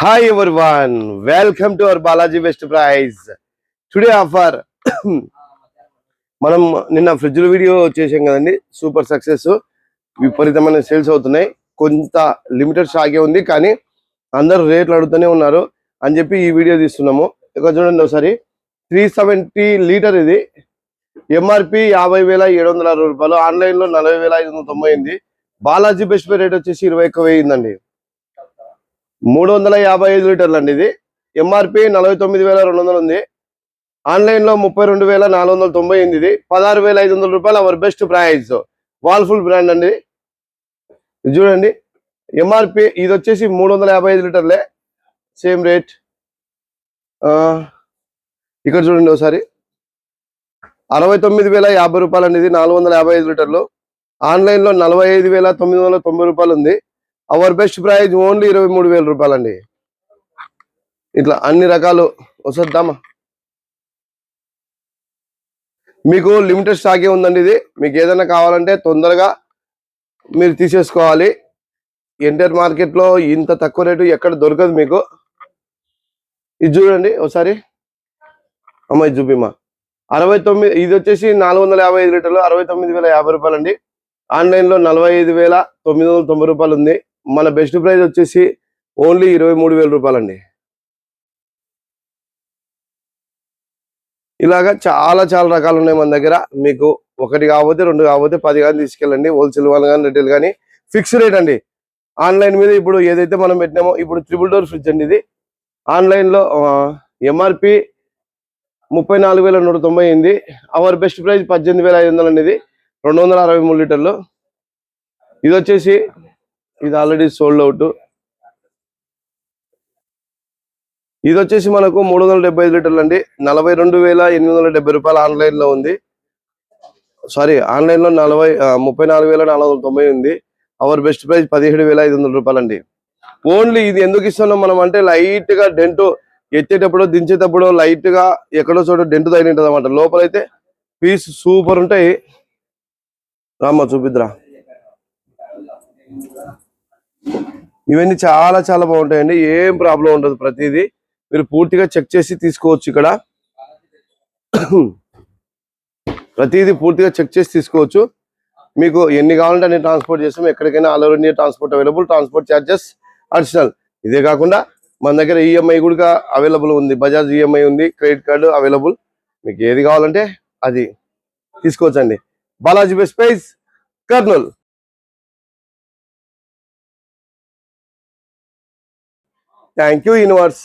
Hi everyone, welcome to our Balaji Best Price. Today offer మనం నిన్న fridge video చేసాం కదండి. సూపర్ సక్సెస్, విపరీతమైన సేల్స్ అవుతున్నాయి. కొంత లిమిటెడ్ స్టాకే ఉంది, కానీ అందరూ రేట్లు అడుగుతూనే ఉన్నారు అని చెప్పి ఈ వీడియో తీస్తున్నాము. ఇక్కడ చూడండి ఒకసారి, 370 లీటర్ ఇది. ఎంఆర్పి 50,760 రూపాయలు, ఆన్లైన్లో 40,598. బాలాజీ బెస్ట్ ప్రైస్ రేట్ వచ్చేసి 21,000 అయిందండి. 355 లీటర్లు అండి ఇది. ఎంఆర్పి 49,200 ఉంది. ఆన్లైన్లో 32,498. ఇది 16,500 రూపాయలు. అవర్ బెస్ట్ ప్రైస్, వాల్ఫుల్ బ్రాండ్ అండి. ఇది చూడండి, ఎంఆర్పి ఇది వచ్చేసి 355 లీటర్లే, సేమ్ రేట్. ఇక్కడ చూడండి ఒకసారి, 69,050 రూపాయలు అండి ఇది. 455 లీటర్లు. ఆన్లైన్లో 45,990 రూపాయలు ఉంది. అవర్ బెస్ట్ ప్రైజ్ ఓన్లీ 23,000 రూపాయలు అండి. ఇట్లా అన్ని రకాలు వస్తుందామా, మీకు లిమిటెడ్ స్టాకే ఉందండి ఇది. మీకు ఏదైనా కావాలంటే తొందరగా మీరు తీసేసుకోవాలి. ఎంటర్ మార్కెట్లో ఇంత తక్కువ రేటు ఎక్కడ దొరకదు మీకు. ఇది చూడండి ఒకసారి అమ్మ, ఇది చూపిమ్మా. 69, ఇది వచ్చేసి 455 లీటర్లు, 69,050 రూపాయలు అండి. ఆన్లైన్లో 45,990 రూపాయలు ఉంది. మన బెస్ట్ ప్రైస్ వచ్చేసి ఓన్లీ 23,000 రూపాయలు అండి. ఇలాగా చాలా రకాలు ఉన్నాయి మన దగ్గర. మీకు ఒకటి కాకపోతే, రెండు కాకపోతే 10 కానీ తీసుకెళ్ళండి. హోల్సేల్ వాళ్ళు కానీ, రిటైల్ కానీ. ఫిక్స్ రేట్ అండి. ఆన్లైన్ మీద ఇప్పుడు ఏదైతే మనం పెట్టినామో, ఇప్పుడు 3 డోర్ ఫ్రిడ్జ్ అండి ఇది. ఆన్లైన్లో ఎంఆర్పి 34,198. అవర్ బెస్ట్ ప్రైస్ 18,500 అండి. ఇది 263 లీటర్లు. ఇది వచ్చేసి, ఇది ఆల్రెడీ సోల్డ్ అవుట్. ఇది వచ్చేసి మనకు 375 లీటర్లు అండి. 42,870 రూపాయలు ఆన్లైన్లో ఉంది. సారీ, ఆన్లైన్లో 34,490 ఉంది. అవర్ బెస్ట్ ప్రైస్ 17,500 రూపాయలు అండి. ఓన్లీ ఇది ఎందుకు ఇస్తున్నాం మనం అంటే, లైట్ గా డెంట్ ఎత్తేటప్పుడు, దించేటప్పుడు లైట్ గా ఎక్కడో చోట డెంట్ తగిలింటది అనమాట. లోపలైతే పీస్ సూపర్ ఉంటాయి. రామ్మ చూపిద్రా. ఇవన్నీ చాలా బాగుంటాయండి. ఏం ప్రాబ్లం ఉండదు. ప్రతిదీ మీరు పూర్తిగా చెక్ చేసి తీసుకోవచ్చు. ఇక్కడ ప్రతిదీ పూర్తిగా చెక్ చేసి తీసుకోవచ్చు. మీకు ఎన్ని కావాలంటే అన్ని ట్రాన్స్పోర్ట్ చేస్తాం. ఎక్కడికైనా all over India transport available. Transport charges additional. ఇదే కాకుండా మన దగ్గర ఈఎంఐ కూడా అవైలబుల్ ఉంది. బజాజ్ ఈఎంఐ ఉంది, క్రెడిట్ కార్డు అవైలబుల్. మీకు ఏది కావాలంటే అది తీసుకోవచ్చండి. Balaji best price, Kurnool. Thank you universe.